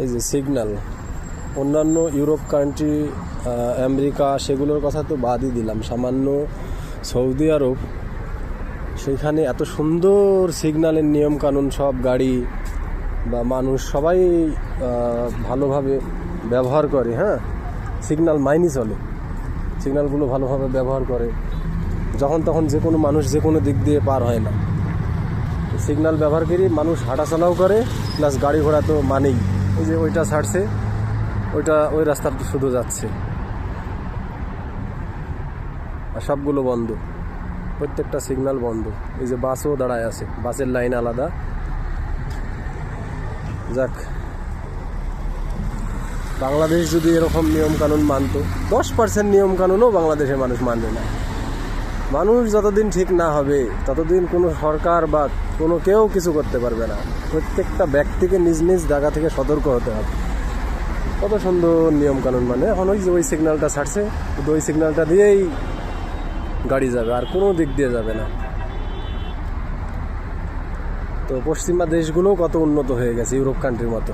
এই যে সিগন্যাল, অন্যান্য ইউরোপ কান্ট্রি, আমেরিকা, সেগুলোর কথা তো বাদই দিলাম, সামান্য সৌদি আরব, সেইখানে এত সুন্দর সিগন্যালের নিয়মকানুন, সব গাড়ি বা মানুষ সবাই ভালোভাবে ব্যবহার করে। হ্যাঁ, সিগন্যাল মাইনে চলে, সিগন্যালগুলো ভালোভাবে ব্যবহার করে, যখন তখন যে কোনো মানুষ যে কোনো দিক দিয়ে পার হয় না। সিগন্যাল ব্যবহার করি মানুষ হাঁটাচলাও করে, প্লাস গাড়ি ঘোড়া তো মানেই। এই যে ওইটা ছাড়ছে, ওই রাস্তাটা শুধু যাচ্ছে, আর সবগুলো বন্ধ, প্রত্যেকটা সিগন্যাল বন্ধ। এই যে বাসও দাঁড়ায় আছে, বাসের লাইন আলাদা। যাক, বাংলাদেশ যদি এরকম নিয়মকানুন মানতো, 10% নিয়মকানুনও বাংলাদেশের মানুষ মানবে না। মানুষ যতদিন ঠিক না হবে ততদিন কোনো সরকার বা কোনো কেউ কিছু করতে পারবে না। প্রত্যেকটা ব্যক্তিকে নিজ নিজ জায়গা থেকে সতর্ক হতে হবে। কত সুন্দর নিয়মকানুন, মানে এখন ওই সিগন্যালটা ছাড়ছে, শুধু ওই সিগন্যালটা দিয়েই গাড়ি যাবে, আর কোনো দিক দিয়ে যাবে না। তো পশ্চিমা দেশগুলোও কত উন্নত হয়ে গেছে ইউরোপ কান্ট্রির মতো।